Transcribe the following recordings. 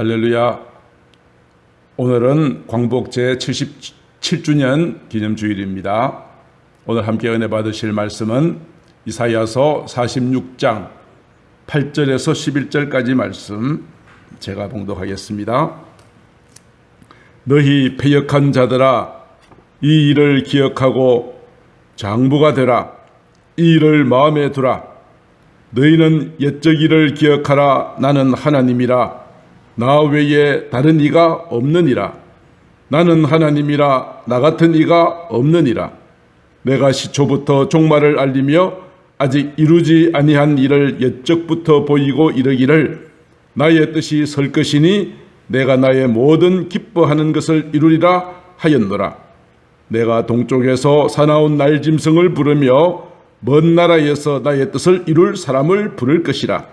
할렐루야. 오늘은 광복 제77주년 기념주일입니다. 오늘 함께 은혜 받으실 말씀은 이사야서 46장 8절에서 11절까지 말씀 제가 봉독하겠습니다. 너희 패역한 자들아, 이 일을 기억하고 장부가 되라. 이 일을 마음에 두라. 너희는 옛적 일을 기억하라. 나는 하나님이라. 나 외에 다른 이가 없느니라. 나는 하나님이라. 나 같은 이가 없느니라. 내가 시초부터 종말을 알리며 아직 이루지 아니한 일을 옛적부터 보이고 이르기를 나의 뜻이 설 것이니 내가 나의 모든 기뻐하는 것을 이루리라 하였노라. 내가 동쪽에서 사나운 날짐승을 부르며 먼 나라에서 나의 뜻을 이룰 사람을 부를 것이라.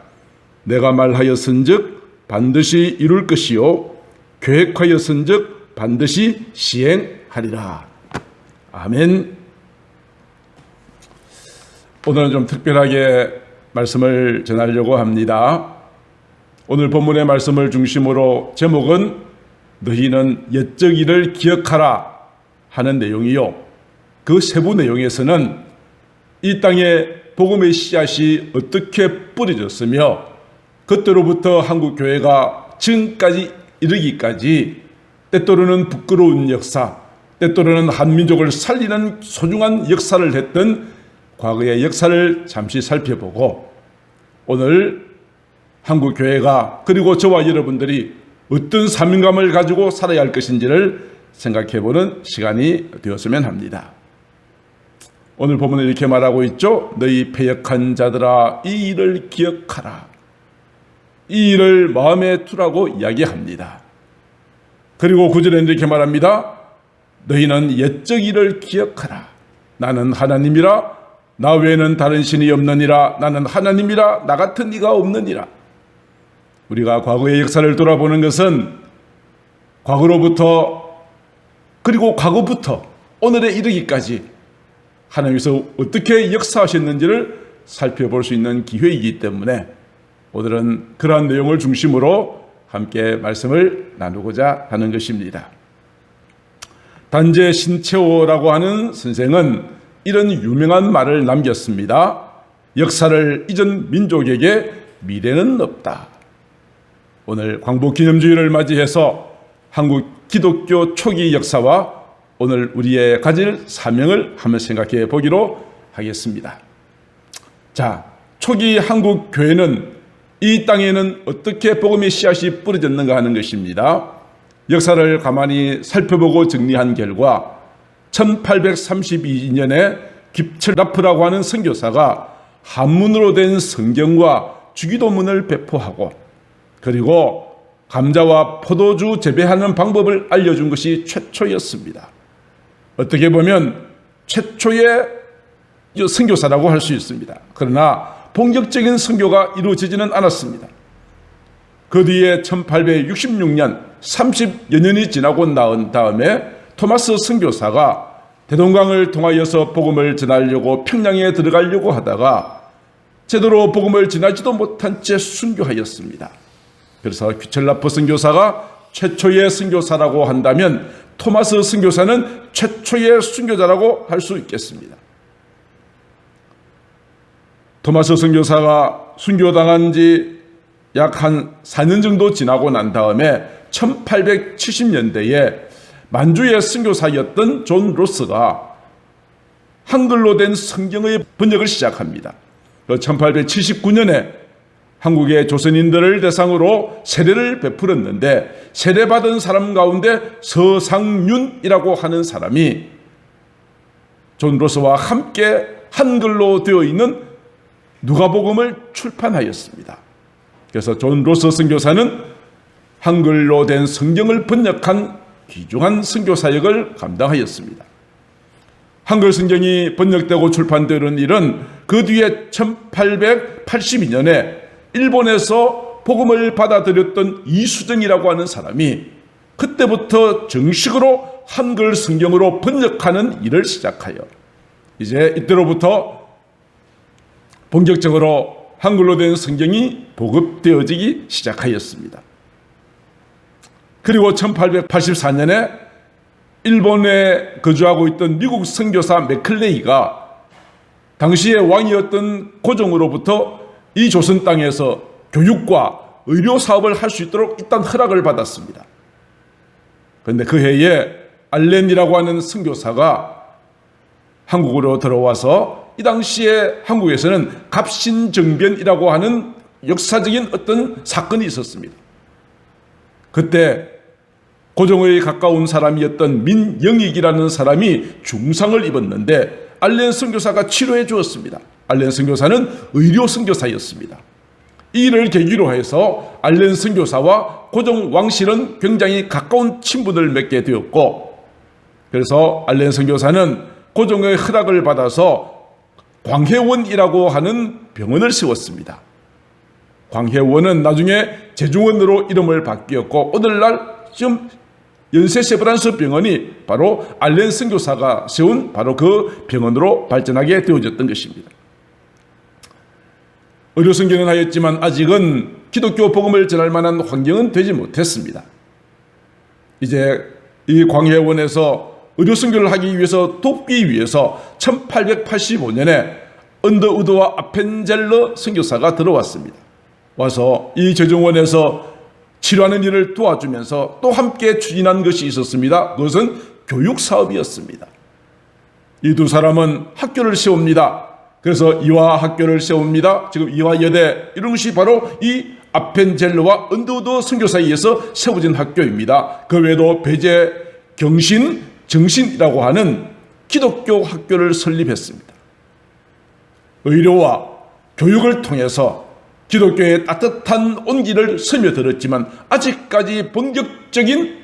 내가 말하였은즉 반드시 이룰 것이요 계획하였은즉 반드시 시행하리라. 아멘. 오늘은 좀 특별하게 말씀을 전하려고 합니다. 오늘 본문의 말씀을 중심으로 제목은 너희는 옛적 일을 기억하라 하는 내용이요, 그 세부 내용에서는 이 땅에 복음의 씨앗이 어떻게 뿌려졌으며 그때로부터 한국교회가 지금까지 이르기까지 때때로는 부끄러운 역사, 때때로는 한민족을 살리는 소중한 역사를 했던 과거의 역사를 잠시 살펴보고, 오늘 한국교회가 그리고 저와 여러분들이 어떤 사명감을 가지고 살아야 할 것인지를 생각해보는 시간이 되었으면 합니다. 오늘 본문에 이렇게 말하고 있죠. 너희 패역한 자들아, 이 일을 기억하라. 이 일을 마음에 두라고 이야기합니다. 그리고 9절에는 이렇게 말합니다. 너희는 옛적 일을 기억하라. 나는 하나님이라. 나 외에는 다른 신이 없느니라. 나는 하나님이라. 나 같은 이가 없느니라. 우리가 과거의 역사를 돌아보는 것은 과거로부터 그리고 과거부터 오늘에 이르기까지 하나님께서 어떻게 역사하셨는지를 살펴볼 수 있는 기회이기 때문에 오늘은 그러한 내용을 중심으로 함께 말씀을 나누고자 하는 것입니다. 단재 신채호라고 하는 선생은 이런 유명한 말을 남겼습니다. 역사를 잊은 민족에게 미래는 없다. 오늘 광복기념주의를 맞이해서 한국 기독교 초기 역사와 오늘 우리의 가질 사명을 한번 생각해 보기로 하겠습니다. 자, 초기 한국 교회는 이 땅에는 어떻게 복음의 씨앗이 뿌려졌는가 하는 것입니다. 역사를 가만히 살펴보고 정리한 결과 1832년에 깁철라프라고 하는 선교사가 한문으로 된 성경과 주기도문을 배포하고, 그리고 감자와 포도주 재배하는 방법을 알려준 것이 최초였습니다. 어떻게 보면 최초의 선교사라고 할 수 있습니다. 그러나 본격적인 선교가 이루어지지는 않았습니다. 그 뒤에 1866년 30여 년이 지나고 나온 다음에 토마스 선교사가 대동강을 통하여서 복음을 전하려고 평양에 들어가려고 하다가 제대로 복음을 전하지도 못한 채 순교하였습니다. 그래서 퀴철라프 선교사가 최초의 선교사라고 한다면 토마스 선교사는 최초의 순교자라고 할 수 있겠습니다. 토마스 선교사가 순교당한 지 약 한 4년 정도 지나고 난 다음에 1870년대에 만주의 선교사였던 존 로스가 한글로 된 성경의 번역을 시작합니다. 1879년에 한국의 조선인들을 대상으로 세례를 베풀었는데, 세례받은 사람 가운데 서상윤이라고 하는 사람이 존 로스와 함께 한글로 되어 있는 누가복음을 출판하였습니다. 그래서 존 로스 선교사는 한글로 된 성경을 번역한 귀중한 선교사역을 감당하였습니다. 한글 성경이 번역되고 출판되는 일은 그 뒤에 1882년에 일본에서 복음을 받아들였던 이수정이라고 하는 사람이 그때부터 정식으로 한글 성경으로 번역하는 일을 시작하여 이제 이때로부터 본격적으로 한글로 된 성경이 보급되어지기 시작하였습니다. 그리고 1884년에 일본에 거주하고 있던 미국 선교사 맥클레이가 당시의 왕이었던 고종으로부터 이 조선 땅에서 교육과 의료 사업을 할 수 있도록 일단 허락을 받았습니다. 그런데 그 해에 알렌이라고 하는 선교사가 한국으로 들어와서 이 당시에 한국에서는 갑신정변이라고 하는 역사적인 어떤 사건이 있었습니다. 그때 고종의 가까운 사람이었던 민영익이라는 사람이 중상을 입었는데 알렌 선교사가 치료해 주었습니다. 알렌 선교사는 의료 선교사였습니다. 이 일을 계기로 해서 알렌 선교사와 고종 왕실은 굉장히 가까운 친분을 맺게 되었고, 그래서 알렌 선교사는 고종의 허락을 받아서 광해원이라고 하는 병원을 세웠습니다. 광해원은 나중에 제중원으로 이름을 바뀌었고, 오늘날 지금 연세세브란스 병원이 바로 알렌 선교사가 세운 바로 그 병원으로 발전하게 되어졌던 것입니다. 의료 선교는 하였지만 아직은 기독교 복음을 전할 만한 환경은 되지 못했습니다. 이제 이 광해원에서 의료 선교를 하기 위해서 돕기 위해서 1885년에 언더우드와 아펜젤러 선교사가 들어왔습니다. 와서 이 제중원에서 치료하는 일을 도와주면서 또 함께 추진한 것이 있었습니다. 그것은 교육 사업이었습니다. 이 두 사람은 학교를 세웁니다. 그래서 이화 학교를 세웁니다. 지금 이화여대, 이런 것이 바로 이 아펜젤러와 언더우드 선교사에 의해서 세워진 학교입니다. 그 외에도 배제, 경신, 정신이라고 하는 기독교 학교를 설립했습니다. 의료와 교육을 통해서 기독교의 따뜻한 온기를 스며들었지만 아직까지 본격적인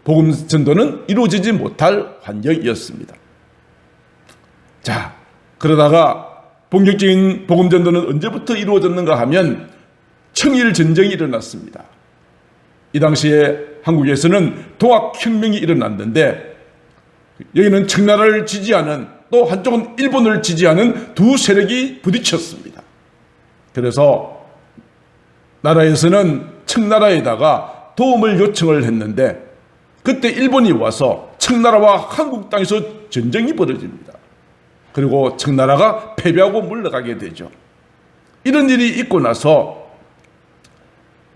복음 전도는 이루어지지 못할 환경이었습니다. 자, 그러다가 본격적인 복음 전도는 언제부터 이루어졌는가 하면 청일 전쟁이 일어났습니다. 이 당시에 한국에서는 동학혁명이 일어났는데, 여기는 청나라를 지지하는, 또 한쪽은 일본을 지지하는 두 세력이 부딪혔습니다. 그래서 나라에서는 청나라에다가 도움을 요청을 했는데, 그때 일본이 와서 청나라와 한국 땅에서 전쟁이 벌어집니다. 그리고 청나라가 패배하고 물러가게 되죠. 이런 일이 있고 나서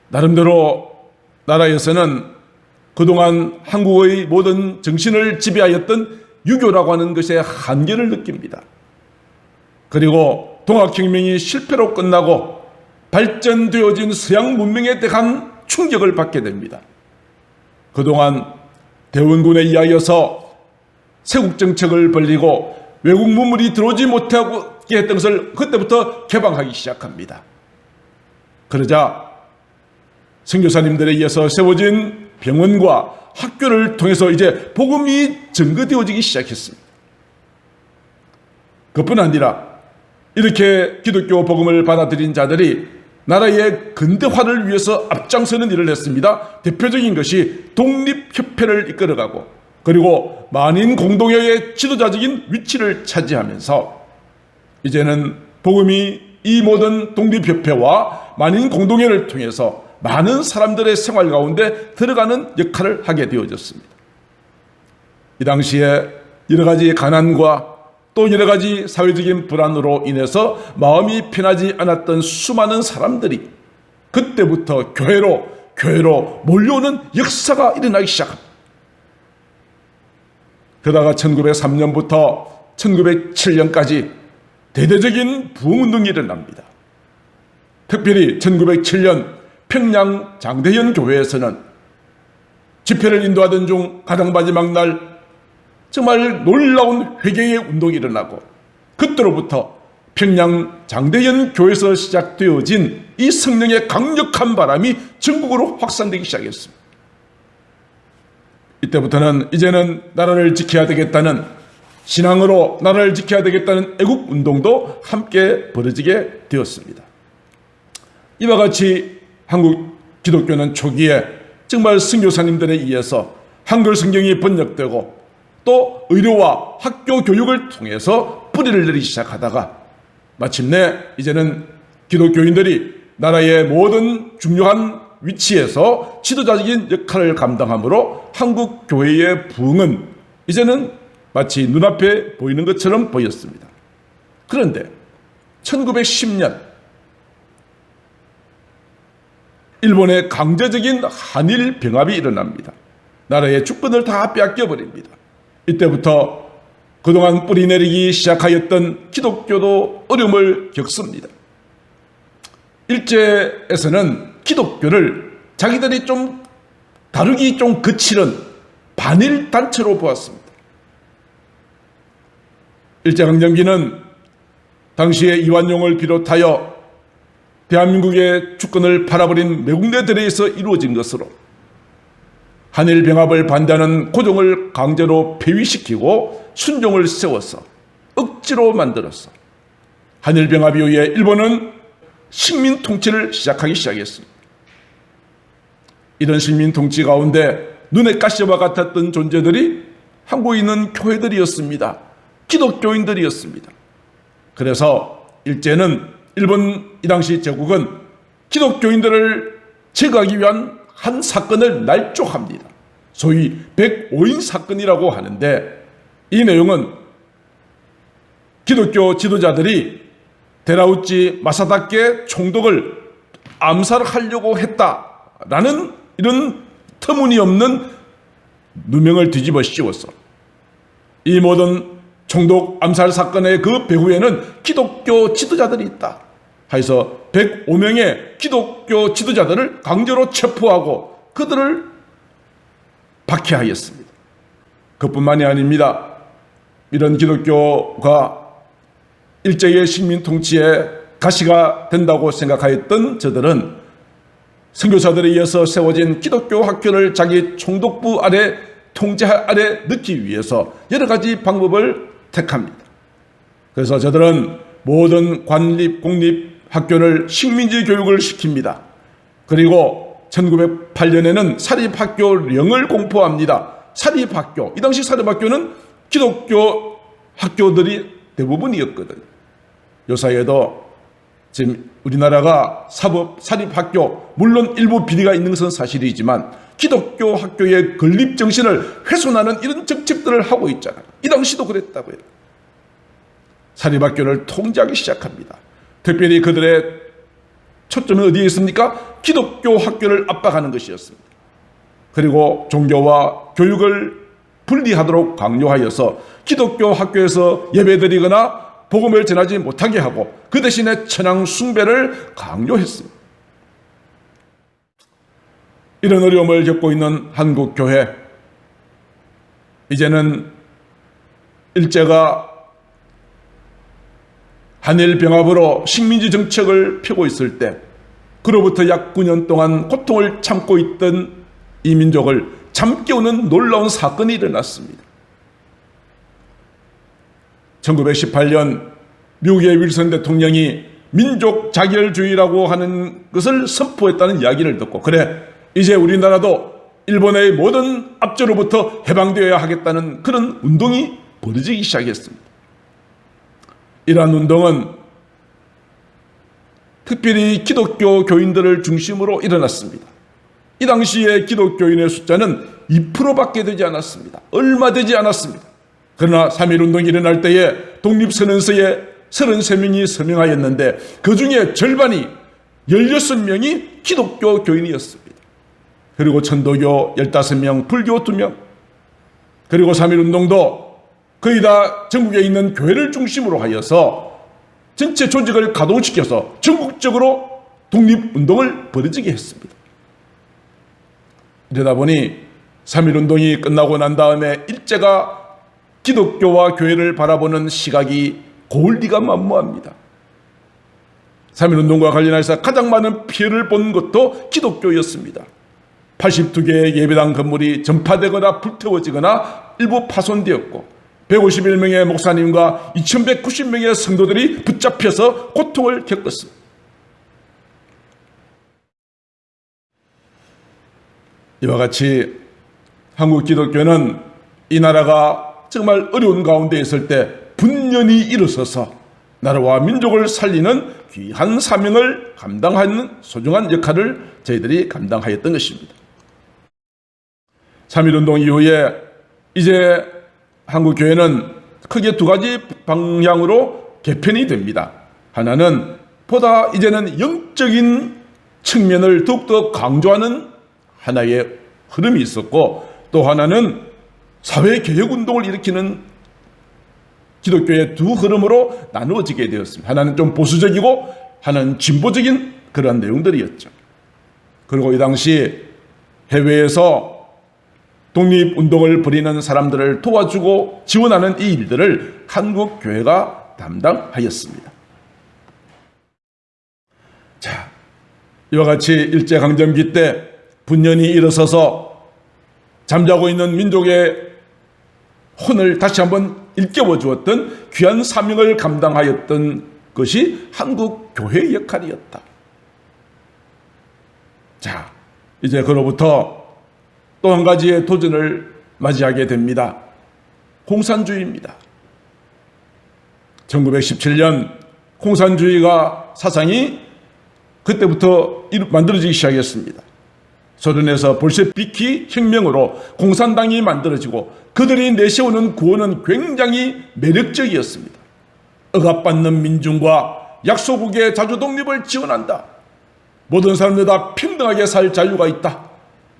나름대로 나라에서는 그동안 한국의 모든 정신을 지배하였던 유교라고 하는 것의 한계를 느낍니다. 그리고 동학혁명이 실패로 끝나고 발전되어진 서양 문명에 대한 충격을 받게 됩니다. 그동안 대원군에 의하여서 세국정책을 벌리고 외국 문물이 들어오지 못하게 했던 것을 그때부터 개방하기 시작합니다. 그러자 선교사님들에 의해서 세워진 병원과 학교를 통해서 이제 복음이 증거되어지기 시작했습니다. 그뿐 아니라 이렇게 기독교 복음을 받아들인 자들이 나라의 근대화를 위해서 앞장서는 일을 했습니다. 대표적인 것이 독립협회를 이끌어가고, 그리고 만인 공동회의 지도자적인 위치를 차지하면서 이제는 복음이 이 모든 독립협회와 만인 공동회를 통해서 많은 사람들의 생활 가운데 들어가는 역할을 하게 되어졌습니다. 이 당시에 여러 가지 가난과 또 여러 가지 사회적인 불안으로 인해서 마음이 편하지 않았던 수많은 사람들이 그때부터 교회로 몰려오는 역사가 일어나기 시작합니다. 그러다가 1903년부터 1907년까지 대대적인 부흥운동이 일어납니다. 특별히 1907년 평양 장대현 교회에서는 집회를 인도하던 중 가장 마지막 날 정말 놀라운 회개의 운동이 일어나고, 그때로부터 평양 장대현 교회에서 시작되어진 이 성령의 강력한 바람이 전국으로 확산되기 시작했습니다. 이때부터는 이제는 나라를 지켜야 되겠다는, 신앙으로 나라를 지켜야 되겠다는 애국 운동도 함께 벌어지게 되었습니다. 이와 같이 한국 기독교는 초기에 정말 선교사님들에 의해서 한글 성경이 번역되고 또 의료와 학교 교육을 통해서 뿌리를 내리기 시작하다가 마침내 이제는 기독교인들이 나라의 모든 중요한 위치에서 지도자적인 역할을 감당하므로 한국 교회의 부흥은 이제는 마치 눈앞에 보이는 것처럼 보였습니다. 그런데 1910년 일본의 강제적인 한일 병합이 일어납니다. 나라의 주권을 다 빼앗겨 버립니다. 이때부터 그동안 뿌리내리기 시작하였던 기독교도 어려움을 겪습니다. 일제에서는 기독교를 자기들이 좀 다루기 좀 거칠은 반일 단체로 보았습니다. 일제강점기는 당시에 이완용을 비롯하여 대한민국의 주권을 팔아버린 매국노들에 의해서 이루어진 것으로 한일 병합을 반대하는 고종을 강제로 폐위시키고 순종을 세워서 억지로 만들어서 한일 병합 이후에 일본은 식민 통치를 시작하기 시작했습니다. 이런 식민 통치 가운데 눈에 가시와 같았던 존재들이 한국에 있는 교회들이었습니다. 기독교인들이었습니다. 그래서 일제는 일본 이 당시 제국은 기독교인들을 제거하기 위한 한 사건을 날조합니다. 소위 105인 사건이라고 하는데 이 내용은 기독교 지도자들이 데라우치 마사다케 총독을 암살하려고 했다라는 이런 터무니없는 누명을 뒤집어 씌워서 이 모든 총독 암살 사건의 그 배후에는 기독교 지도자들이 있다 해서 105명의 기독교 지도자들을 강제로 체포하고 그들을 박해하였습니다. 그뿐만이 아닙니다. 이런 기독교가 일제의 식민 통치에 가시가 된다고 생각하였던 저들은 선교사들에 의해서 세워진 기독교 학교를 자기 총독부 아래 통제 아래 넣기 위해서 여러 가지 방법을 택합니다. 그래서 저들은 모든 관립 공립 학교를 식민지 교육을 시킵니다. 그리고 1908년에는 사립학교령을 공포합니다. 사립학교, 이 당시 사립학교는 기독교 학교들이 대부분이었거든요. 요사이에도 지금 우리나라가 사립학교, 물론 일부 비리가 있는 것은 사실이지만 기독교 학교의 건립 정신을 훼손하는 이런 정책들을 하고 있잖아요. 이 당시도 그랬다고요. 사립학교를 통제하기 시작합니다. 특별히 그들의 초점은 어디에 있습니까? 기독교 학교를 압박하는 것이었습니다. 그리고 종교와 교육을 분리하도록 강요하여서 기독교 학교에서 예배드리거나 복음을 전하지 못하게 하고 그 대신에 천황 숭배를 강요했습니다. 이런 어려움을 겪고 있는 한국교회, 이제는 일제가 한일 병합으로 식민지 정책을 펴고 있을 때 그로부터 약 9년 동안 고통을 참고 있던 이 민족을 잠깨우는 놀라운 사건이 일어났습니다. 1918년 미국의 윌슨 대통령이 민족 자결주의라고 하는 것을 선포했다는 이야기를 듣고 그래 이제 우리나라도 일본의 모든 압제로부터 해방되어야 하겠다는 그런 운동이 벌어지기 시작했습니다. 이러한 운동은 특별히 기독교 교인들을 중심으로 일어났습니다. 이 당시에 기독교인의 숫자는 2%밖에 되지 않았습니다. 얼마 되지 않았습니다. 그러나 3.1운동이 일어날 때에 독립선언서에 33명이 서명하였는데 그 중에 절반이 16명이 기독교 교인이었습니다. 그리고 천도교 15명, 불교 2명, 그리고 3.1운동도 거의 다 전국에 있는 교회를 중심으로 하여서 전체 조직을 가동시켜서 전국적으로 독립운동을 벌어지게 했습니다. 이러다 보니 3.1운동이 끝나고 난 다음에 일제가 기독교와 교회를 바라보는 시각이 고울리가 만무합니다. 3.1운동과 관련해서 가장 많은 피해를 본 것도 기독교였습니다. 82개의 예배당 건물이 전파되거나 불태워지거나 일부 파손되었고 151명의 목사님과 2190명의 성도들이 붙잡혀서 고통을 겪었습니다. 이와 같이 한국 기독교는 이 나라가 정말 어려운 가운데 있을 때 분연히 일어서서 나라와 민족을 살리는 귀한 사명을 감당하는 소중한 역할을 저희들이 감당하였던 것입니다. 3.1운동 이후에 이제 한국교회는 크게 두 가지 방향으로 개편이 됩니다. 하나는 보다 이제는 영적인 측면을 더욱더 강조하는 하나의 흐름이 있었고, 또 하나는 사회개혁운동을 일으키는 기독교의 두 흐름으로 나누어지게 되었습니다. 하나는 좀 보수적이고 하나는 진보적인 그런 내용들이었죠. 그리고 이 당시 해외에서 독립운동을 벌이는 사람들을 도와주고 지원하는 이 일들을 한국교회가 담당하였습니다. 자, 이와 같이 일제강점기 때 분연이 일어서서 잠자고 있는 민족의 혼을 다시 한번 일깨워 주었던 귀한 사명을 감당하였던 것이 한국교회의 역할이었다. 자, 이제 그로부터 또 한 가지의 도전을 맞이하게 됩니다. 공산주의입니다. 1917년 공산주의가 사상이 그때부터 만들어지기 시작했습니다. 소련에서 볼셰비키 혁명으로 공산당이 만들어지고 그들이 내세우는 구호는 굉장히 매력적이었습니다. 억압받는 민중과 약소국의 자주독립을 지원한다. 모든 사람들 다 평등하게 살 자유가 있다.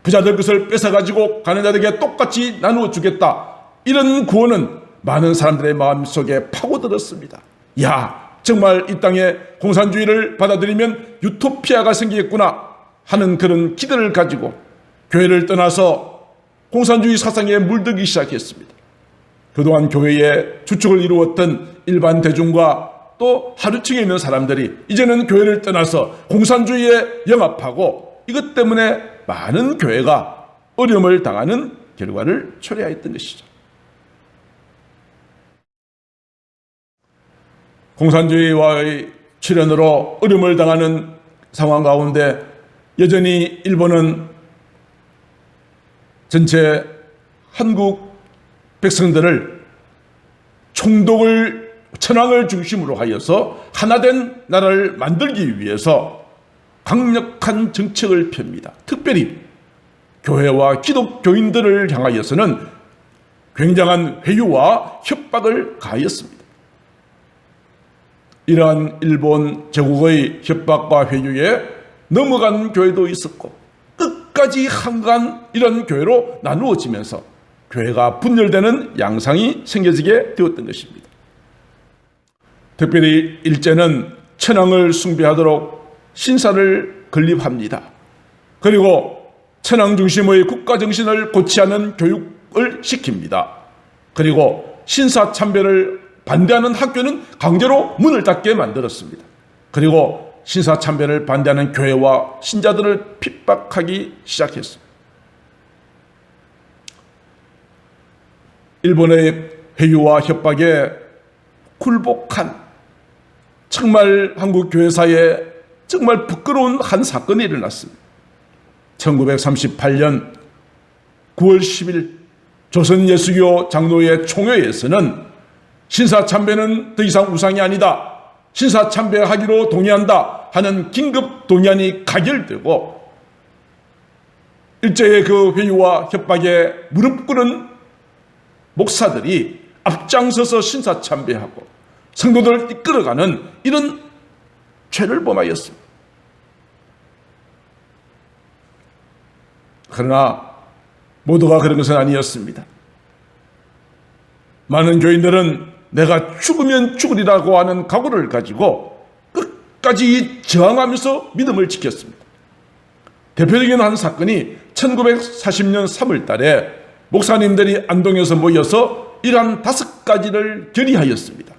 부자들 것을 뺏어가지고 가난자들에게 똑같이 나누어 주겠다. 이런 구호는 많은 사람들의 마음속에 파고들었습니다. 야, 정말 이 땅에 공산주의를 받아들이면 유토피아가 생기겠구나 하는 그런 기대를 가지고 교회를 떠나서 공산주의 사상에 물들기 시작했습니다. 그동안 교회의 주축을 이루었던 일반 대중과 또 하루층에 있는 사람들이 이제는 교회를 떠나서 공산주의에 영합하고 이것 때문에 많은 교회가 어려움을 당하는 결과를 초래하였던 것이죠. 공산주의와의 출현으로 어려움을 당하는 상황 가운데 여전히 일본은 전체 한국 백성들을 총독을 천황을 중심으로 하여서 하나된 나라를 만들기 위해서 강력한 정책을 펴니다. 특별히 교회와 기독교인들을 향하여서는 굉장한 회유와 협박을 가하였습니다. 이러한 일본 제국의 협박과 회유에 넘어간 교회도 있었고 끝까지 항간 이런 교회로 나누어지면서 교회가 분열되는 양상이 생겨지게 되었던 것입니다. 특별히 일제는 천황을 숭배하도록 신사를 건립합니다. 그리고 천황 중심의 국가 정신을 고취하는 교육을 시킵니다. 그리고 신사 참배를 반대하는 학교는 강제로 문을 닫게 만들었습니다. 그리고 신사 참배를 반대하는 교회와 신자들을 핍박하기 시작했습니다. 일본의 회유와 협박에 굴복한 정말 한국 교회사에 정말 부끄러운 한 사건이 일어났습니다. 1938년 9월 10일 조선예수교 장로회 총회에서는 신사참배는 더 이상 우상이 아니다. 신사참배하기로 동의한다 하는 긴급 동의안이 가결되고 일제의 그 회유와 협박에 무릎 꿇은 목사들이 앞장서서 신사참배하고 성도들을 이끌어가는 이런 죄를 범하였습니다. 그러나 모두가 그런 것은 아니었습니다. 많은 교인들은 내가 죽으면 죽으리라고 하는 각오를 가지고 끝까지 저항하면서 믿음을 지켰습니다. 대표적인 한 사건이 1940년 3월 달에 목사님들이 안동에서 모여서 이러한 5가지를 결의하였습니다.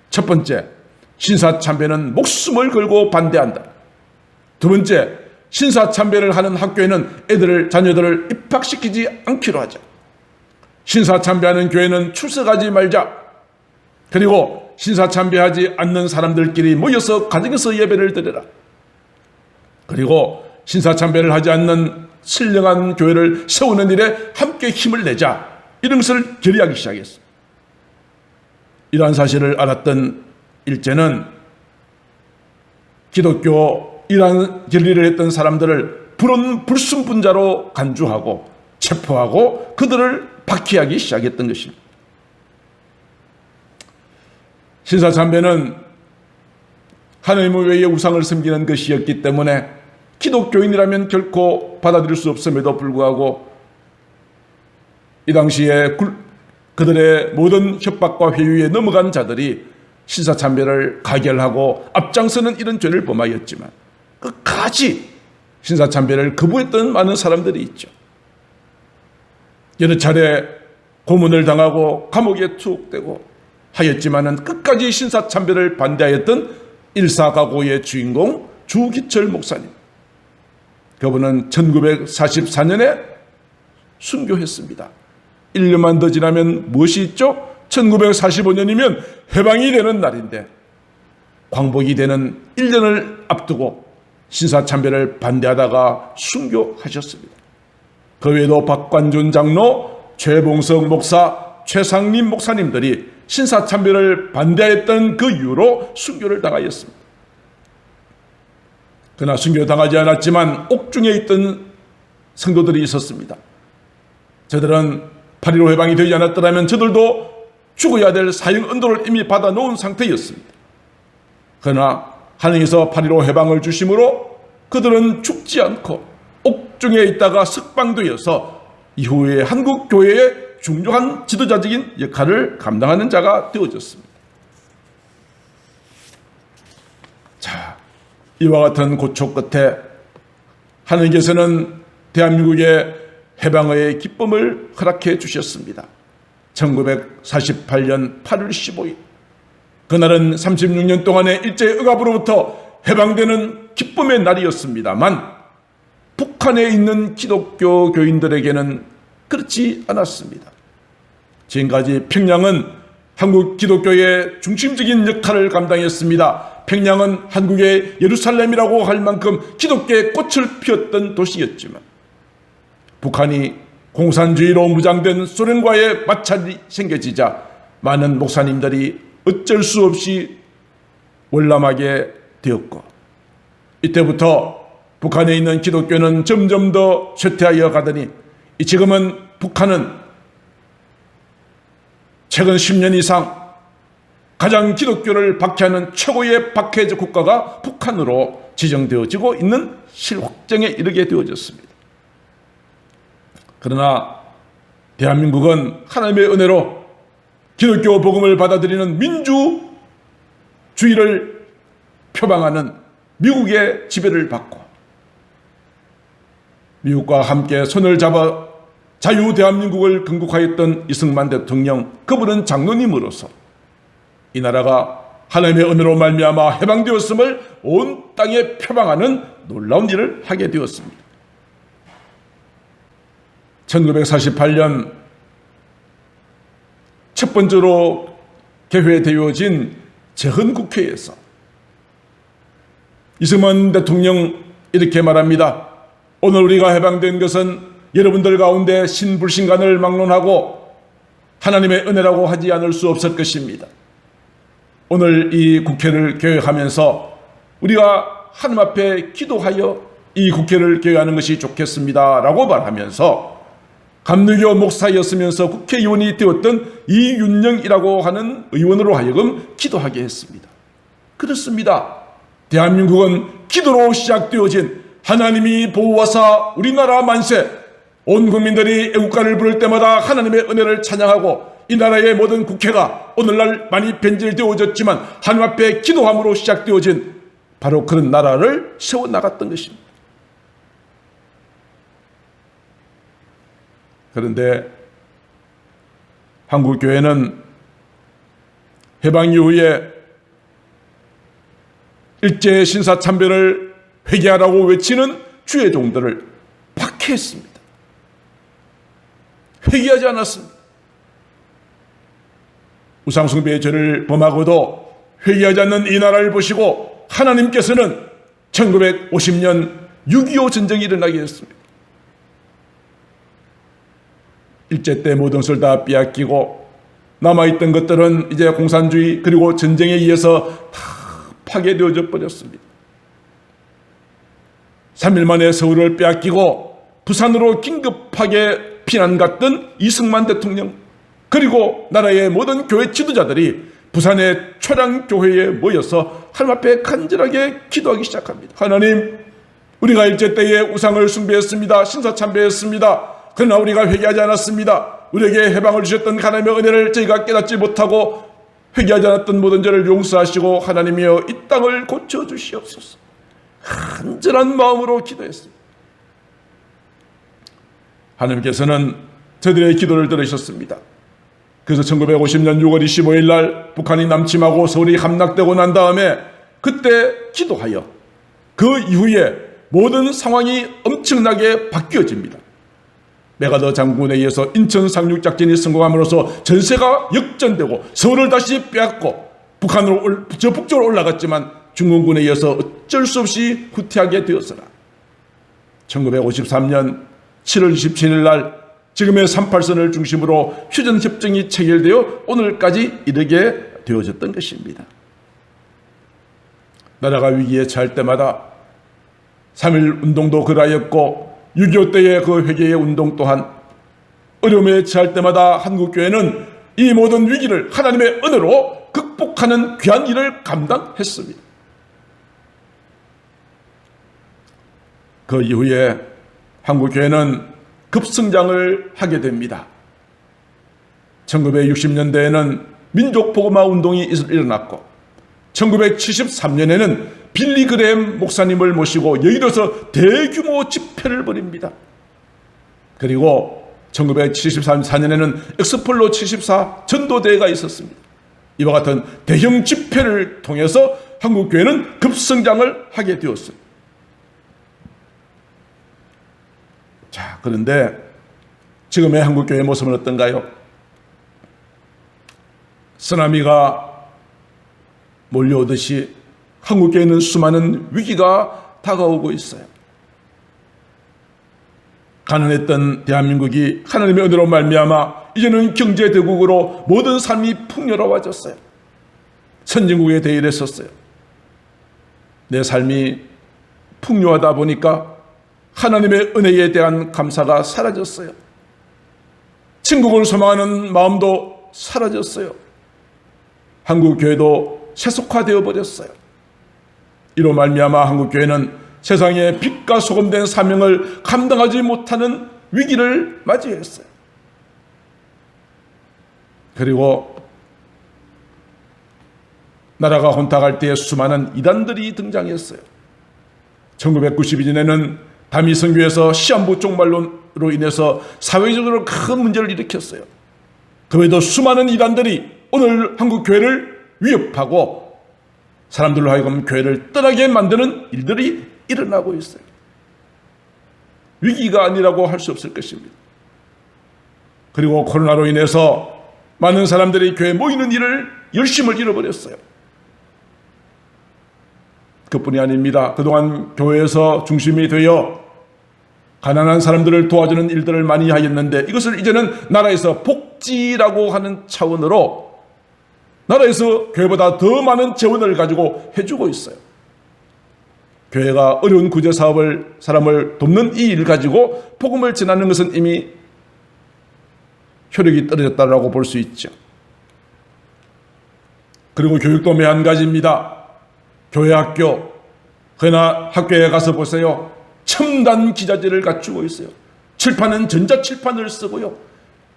첫 번째, 신사참배는 목숨을 걸고 반대한다. 두 번째, 신사참배를 하는 학교에는 자녀들을 입학시키지 않기로 하자. 신사참배하는 교회는 출석하지 말자. 그리고 신사참배하지 않는 사람들끼리 모여서 가정에서 예배를 드려라. 그리고 신사참배를 하지 않는 신령한 교회를 세우는 일에 함께 힘을 내자. 이런 것을 결의하기 시작했습니다. 이러한 사실을 알았던 일제는 기독교 이란 결의를 했던 사람들을 불순분자로 간주하고 체포하고 그들을 박해하기 시작했던 것입니다. 신사참배는 하나님 외에 우상을 섬기는 것이었기 때문에 기독교인이라면 결코 받아들일 수 없음에도 불구하고 이 당시에 그들의 모든 협박과 회유에 넘어간 자들이 신사참배를 가결하고 앞장서는 이런 죄를 범하였지만 끝까지 신사참배를 거부했던 많은 사람들이 있죠. 여러 차례 고문을 당하고 감옥에 투옥되고 하였지만은 끝까지 신사참배를 반대하였던 일사가고의 주인공 주기철 목사님. 그분은 1944년에 순교했습니다. 1년만 더 지나면 무엇이 있죠? 1945년이면 해방이 되는 날인데 광복이 되는 1년을 앞두고 신사참배를 반대하다가 순교하셨습니다. 그 외에도 박관준 장로, 최봉석 목사, 최상림 목사님들이 신사참배를 반대했던 그 이유로 순교를 당하였습니다. 그러나 순교당하지 않았지만 옥중에 있던 성도들이 있었습니다. 저들은 8.15 해방이 되지 않았더라면 저들도 죽어야 될 사형 언도를 이미 받아놓은 상태였습니다. 그러나 하나님께서 8.15 해방을 주심으로 그들은 죽지 않고 옥중에 있다가 석방되어서 이후에 한국 교회의 중요한 지도자적인 역할을 감당하는 자가 되어졌습니다. 자, 이와 같은 고초 끝에 하나님께서는 대한민국의 해방의 기쁨을 허락해 주셨습니다. 1948년 8월 15일 그날은 36년 동안의 일제의 억압으로부터 해방되는 기쁨의 날이었습니다만 북한에 있는 기독교 교인들에게는 그렇지 않았습니다. 지금까지 평양은 한국 기독교의 중심적인 역할을 감당했습니다. 평양은 한국의 예루살렘이라고 할 만큼 기독교의 꽃을 피웠던 도시였지만 북한이 공산주의로 무장된 소련과의 마찰이 생겨지자 많은 목사님들이 어쩔 수 없이 월남하게 되었고 이때부터 북한에 있는 기독교는 점점 더 쇠퇴하여 가더니 지금은 북한은 최근 10년 이상 가장 기독교를 박해하는 최고의 박해적 국가가 북한으로 지정되어지고 있는 실확정에 이르게 되어졌습니다. 그러나 대한민국은 하나님의 은혜로 기독교 복음을 받아들이는 민주주의를 표방하는 미국의 지배를 받고 미국과 함께 손을 잡아 자유 대한민국을 건국하였던 이승만 대통령, 그분은 장로님으로서 이 나라가 하나님의 은혜로 말미암아 해방되었음을 온 땅에 표방하는 놀라운 일을 하게 되었습니다. 1948년 첫 번째로 개회되어진 재헌국회에서 이승만 대통령 이렇게 말합니다. 오늘 우리가 해방된 것은 여러분들 가운데 신불신간을 막론하고 하나님의 은혜라고 하지 않을 수 없을 것입니다. 오늘 이 국회를 개회하면서 우리가 하나님 앞에 기도하여 이 국회를 개회하는 것이 좋겠습니다 라고 말하면서 감리교 목사였으면서 국회의원이 되었던 이윤영이라고 하는 의원으로 하여금 기도하게 했습니다. 그렇습니다. 대한민국은 기도로 시작되어진 하나님이 보호하사 우리나라 만세, 온 국민들이 애국가를 부를 때마다 하나님의 은혜를 찬양하고 이 나라의 모든 국회가 오늘날 많이 변질되어졌지만 하나님 앞에 기도함으로 시작되어진 바로 그런 나라를 세워나갔던 것입니다. 그런데 한국교회는 해방 이후에 일제 신사참배를 회개하라고 외치는 주의 종들을 박해했습니다. 회개하지 않았습니다. 우상숭배의 죄를 범하고도 회개하지 않는 이 나라를 보시고 하나님께서는 1950년 6.25 전쟁이 일어나게 했습니다. 일제 때 모든 것을 다 빼앗기고 남아있던 것들은 이제 공산주의 그리고 전쟁에 의해서 다 파괴되어져 버렸습니다. 3일 만에 서울을 빼앗기고 부산으로 긴급하게 피난 갔던 이승만 대통령, 그리고 나라의 모든 교회 지도자들이 부산의 초량교회에 모여서 하나님 앞에 간절하게 기도하기 시작합니다. 하나님, 우리가 일제 때에 우상을 숭배했습니다. 신사참배했습니다. 그러나 우리가 회개하지 않았습니다. 우리에게 해방을 주셨던 하나님의 은혜를 저희가 깨닫지 못하고 회개하지 않았던 모든 죄를 용서하시고 하나님이여 이 땅을 고쳐주시옵소서. 간절한 마음으로 기도했습니다. 하나님께서는 저들의 기도를 들으셨습니다. 그래서 1950년 6월 25일 날 북한이 남침하고 서울이 함락되고 난 다음에 그때 기도하여 그 이후에 모든 상황이 엄청나게 바뀌어집니다. 메가더 장군에 의해서 인천 상륙작전이 성공함으로써 전세가 역전되고 서울을 다시 빼앗고 북한으로 저 북쪽으로 올라갔지만 중공군에 의해서 어쩔 수 없이 후퇴하게 되었으나 1953년 7월 27일 날 지금의 38선을 중심으로 휴전협정이 체결되어 오늘까지 이르게 되어졌던 것입니다. 나라가 위기에 처할 때마다 3.1 운동도 그러하였고 6.25 때의 그 회개의 운동 또한 어려움에 처할 때마다 한국교회는 이 모든 위기를 하나님의 은혜로 극복하는 귀한 일을 감당했습니다. 그 이후에 한국교회는 급성장을 하게 됩니다. 1960년대에는 민족복음화 운동이 일어났고 1973년에는 빌리 그레햄 목사님을 모시고 여의도에서 대규모 집회를 벌입니다. 그리고 1974년에는 엑스폴로 74 전도대회가 있었습니다. 이와 같은 대형 집회를 통해서 한국교회는 급성장을 하게 되었습니다. 자, 그런데 지금의 한국교회의 모습은 어떤가요? 쓰나미가 몰려오듯이 한국교회는 수많은 위기가 다가오고 있어요. 가난했던 대한민국이 하나님의 은혜로 말미암아 이제는 경제대국으로 모든 삶이 풍요로워졌어요. 선진국에 대일했었어요. 내 삶이 풍요하다 보니까 하나님의 은혜에 대한 감사가 사라졌어요. 천국을 소망하는 마음도 사라졌어요. 한국교회도 세속화되어 버렸어요. 이로 말미암아 한국교회는 세상에 빛과 소금된 사명을 감당하지 못하는 위기를 맞이했어요. 그리고 나라가 혼탁할 때에 수많은 이단들이 등장했어요. 1992년에는 다미성교에서 시한부 종말론으로 인해서 사회적으로 큰 문제를 일으켰어요. 그 외에도 수많은 이단들이 오늘 한국교회를 위협하고 사람들로 하여금 교회를 떠나게 만드는 일들이 일어나고 있어요. 위기가 아니라고 할 수 없을 것입니다. 그리고 코로나로 인해서 많은 사람들이 교회에 모이는 일을 열심을 잃어버렸어요. 그뿐이 아닙니다. 그동안 교회에서 중심이 되어 가난한 사람들을 도와주는 일들을 많이 하였는데 이것을 이제는 나라에서 복지라고 하는 차원으로 나라에서 교회보다 더 많은 재원을 가지고 해주고 있어요. 교회가 어려운 구제사업을 사람을 돕는 이 일 가지고 복음을 전하는 것은 이미 효력이 떨어졌다고 볼 수 있죠. 그리고 교육도 매한가지입니다. 교회 학교, 그러나 학교에 가서 보세요. 첨단 기자재를 갖추고 있어요. 칠판은 전자칠판을 쓰고요.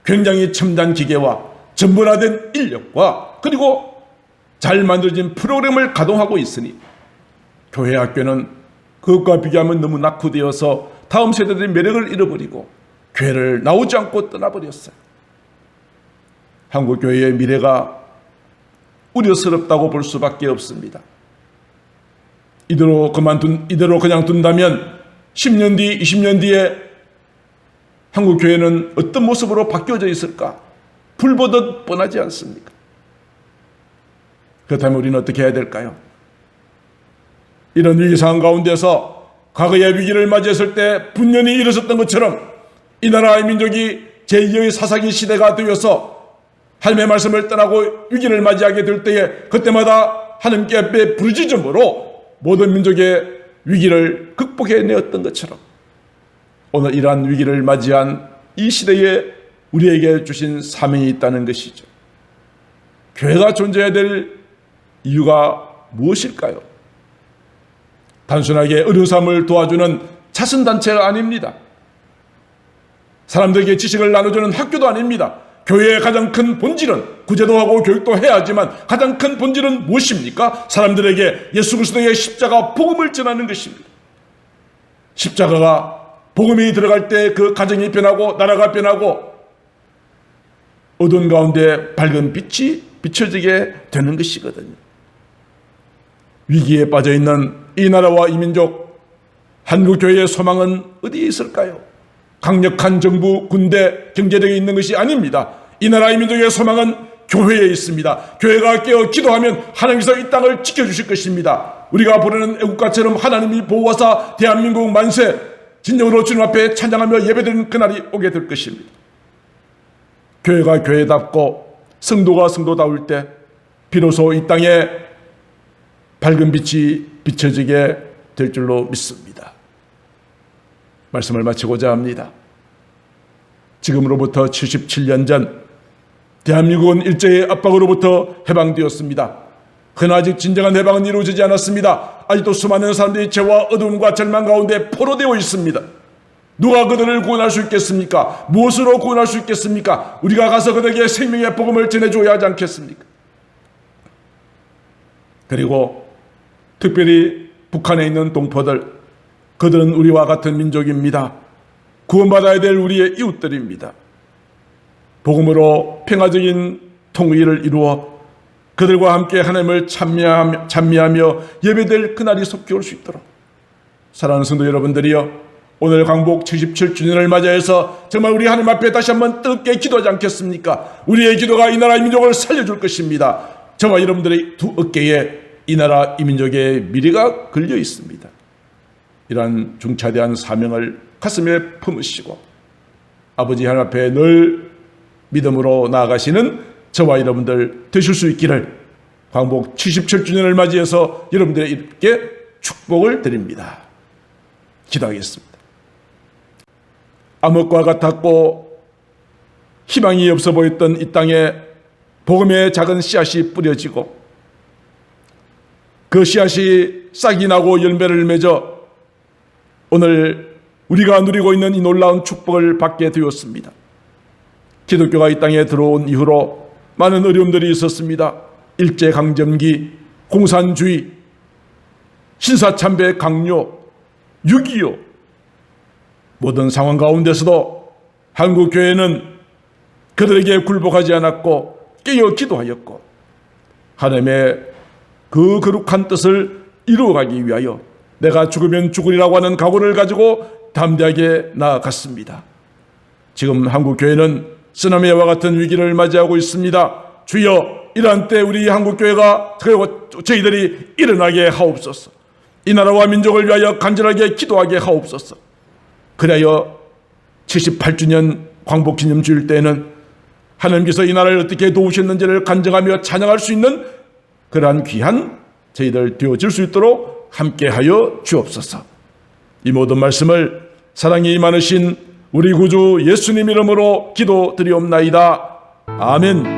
굉장히 첨단 기계와 전문화된 인력과 그리고 잘 만들어진 프로그램을 가동하고 있으니 교회 학교는 그것과 비교하면 너무 낙후되어서 다음 세대들이 매력을 잃어버리고 교회를 나오지 않고 떠나버렸어요. 한국교회의 미래가 우려스럽다고 볼 수밖에 없습니다. 이대로 그냥 둔다면 10년 뒤, 20년 뒤에 한국교회는 어떤 모습으로 바뀌어져 있을까? 불보듯 뻔하지 않습니까? 그렇다면 우리는 어떻게 해야 될까요? 이런 위기 상황 가운데서 과거의 위기를 맞이했을 때 분연히 일어섰던 것처럼 이 나라의 민족이 제2의 사사기 시대가 되어서 하나님의 말씀을 떠나고 위기를 맞이하게 될 때에 그때마다 하나님께 앞에 부르짖음으로 모든 민족의 위기를 극복해내었던 것처럼 오늘 이러한 위기를 맞이한 이 시대에 우리에게 주신 사명이 있다는 것이죠. 교회가 존재해야 될 이유가 무엇일까요? 단순하게 의료사업을 도와주는 자선단체가 아닙니다. 사람들에게 지식을 나눠주는 학교도 아닙니다. 교회의 가장 큰 본질은 구제도 하고 교육도 해야 하지만 가장 큰 본질은 무엇입니까? 사람들에게 예수 그리스도의 십자가 복음을 전하는 것입니다. 십자가가 복음이 들어갈 때 그 가정이 변하고 나라가 변하고 어두운 가운데 밝은 빛이 비춰지게 되는 것이거든요. 위기에 빠져있는 이 나라와 이 민족, 한국교회의 소망은 어디에 있을까요? 강력한 정부, 군대, 경제력이 있는 것이 아닙니다. 이 나라 이 민족의 소망은 교회에 있습니다. 교회가 깨어 기도하면 하나님께서 이 땅을 지켜주실 것입니다. 우리가 부르는 애국가처럼 하나님이 보호하사 대한민국 만세, 진정으로 주님 앞에 찬양하며 예배드리는 그날이 오게 될 것입니다. 교회가 교회답고 성도가 성도다울 때 비로소 이 땅에 밝은 빛이 비춰지게 될 줄로 믿습니다. 말씀을 마치고자 합니다. 지금으로부터 77년 전 대한민국은 일제의 압박으로부터 해방되었습니다. 그러나 아직 진정한 해방은 이루어지지 않았습니다. 아직도 수많은 사람들이 죄와 어두움과 절망 가운데 포로되어 있습니다. 누가 그들을 구원할 수 있겠습니까? 무엇으로 구원할 수 있겠습니까? 우리가 가서 그들에게 생명의 복음을 전해줘야 하지 않겠습니까? 그리고 특별히 북한에 있는 동포들, 그들은 우리와 같은 민족입니다. 구원받아야 될 우리의 이웃들입니다. 복음으로 평화적인 통일을 이루어 그들과 함께 하나님을 찬미하며 예배될 그날이 속히 올 수 있도록 사랑하는 성도 여러분들이여, 오늘 광복 77주년을 맞이해서 정말 우리 하나님 앞에 다시 한번 뜨겁게 기도하지 않겠습니까? 우리의 기도가 이 나라 이 민족을 살려줄 것입니다. 저와 여러분들의 두 어깨에 이 나라 이 민족의 미래가 걸려 있습니다. 이러한 중차대한 사명을 가슴에 품으시고 아버지 하나님 앞에 늘 믿음으로 나아가시는 저와 여러분들 되실 수 있기를 광복 77주년을 맞이해서 여러분들에게 축복을 드립니다. 기도하겠습니다. 암흑과 같았고 희망이 없어 보였던 이 땅에 복음의 작은 씨앗이 뿌려지고 그 씨앗이 싹이 나고 열매를 맺어 오늘 우리가 누리고 있는 이 놀라운 축복을 받게 되었습니다. 기독교가 이 땅에 들어온 이후로 많은 어려움들이 있었습니다. 일제강점기, 공산주의, 신사참배 강요, 6.25 모든 상황 가운데서도 한국교회는 그들에게 굴복하지 않았고 깨어 기도하였고 하나님의 그 거룩한 뜻을 이루어가기 위하여 내가 죽으면 죽으리라고 하는 각오를 가지고 담대하게 나아갔습니다. 지금 한국교회는 쓰나미와 같은 위기를 맞이하고 있습니다. 주여, 이러한 때 우리 한국교회가 그리고 저희들이 일어나게 하옵소서. 이 나라와 민족을 위하여 간절하게 기도하게 하옵소서. 그래야 78주년 광복기념주일 때에는 하나님께서 이 나라를 어떻게 도우셨는지를 간증하며 찬양할 수 있는 그러한 귀한 저희들 되어질 수 있도록 함께하여 주옵소서. 이 모든 말씀을 사랑이 많으신 우리 구주 예수님 이름으로 기도드리옵나이다. 아멘.